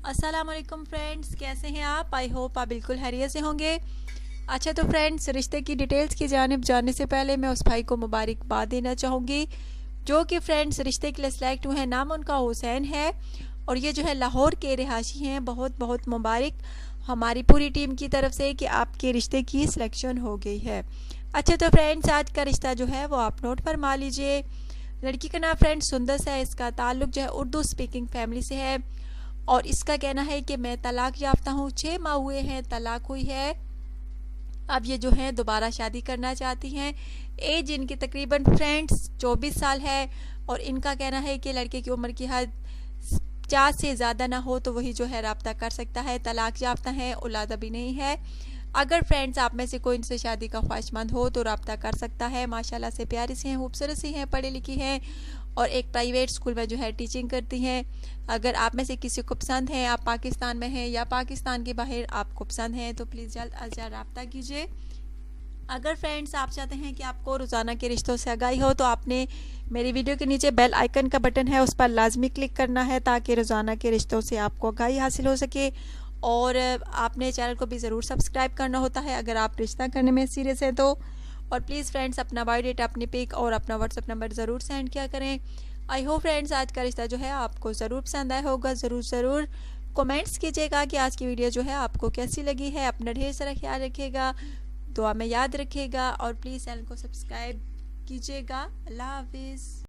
अस्सलाम वालेकुम फ्रेंड्स, कैसे हैं आप? आई होप आप बिल्कुल खैरियत से होंगे। अच्छा तो फ्रेंड्स, रिश्ते की डिटेल्स की जानिब जाने से पहले मैं उस भाई को मुबारकबाद देना चाहूँगी जो कि फ्रेंड्स रिश्ते के लिए सिलेक्ट हुए हैं। नाम उनका हुसैन है और ये जो है लाहौर के रिहायशी हैं। बहुत बहुत मुबारक हमारी पूरी टीम की तरफ से कि आपके रिश्ते की सिलेक्शन हो गई है। अच्छा तो फ्रेंड्स, आज का रिश्ता जो है वो आप नोट फरमा लीजिए। लड़की का नाम फ्रेंड्स सुंदस है। इसका ताल्लुक जो है उर्दू स्पीकिंग फैमिली से है और इसका कहना है कि मैं तलाक याफ्ता हूँ, 6 माह हुए हैं तलाक हुई है। अब ये जो है दोबारा शादी करना चाहती हैं। एज इनकी तकरीबन फ्रेंड्स 24 साल है और इनका कहना है कि लड़के की उम्र की हद 4 से ज़्यादा ना हो तो वही जो है रब्ता कर सकता है। तलाक याफ्ता है, औलाद अभी नहीं है। अगर फ्रेंड्स आप में से कोई इनसे शादी का ख्वाहिशमंद हो तो रब्ता कर सकता है। माशाल्लाह से प्यारी सी हैं, खूबसूरत सी हैं, पढ़ी लिखी हैं और एक प्राइवेट स्कूल में जो है टीचिंग करती हैं। अगर आप में से किसी को पसंद है, आप पाकिस्तान में हैं या पाकिस्तान के बाहर आपको पसंद है तो प्लीज़ जल्द अज जल्द रब्ता कीजिए। अगर फ्रेंड्स आप चाहते हैं कि आपको रोज़ाना के रिश्तों से आगाही हो तो आपने मेरी वीडियो के नीचे बेल आइकन का बटन है, उस पर लाजमी क्लिक करना है ताकि रोज़ाना के रिश्तों से आपको आगाही हासिल हो सके। और आपने चैनल को भी ज़रूर सब्सक्राइब करना होता है अगर आप रिश्ता करने में सीरियस हैं तो। और प्लीज़ फ्रेंड्स अपना बायोडेटा, अपनी पिक और अपना व्हाट्सअप नंबर ज़रूर सेंड किया करें। आई होप फ्रेंड्स आज का रिश्ता जो है आपको ज़रूर पसंद आया होगा। ज़रूर कमेंट्स कीजिएगा कि आज की वीडियो जो है आपको कैसी लगी है। अपना ढेर सारा ख्याल रखिएगा, दुआ में याद रखिएगा और प्लीज़ चैनल को सब्सक्राइब कीजिएगा। अल्लाह हाफिज़।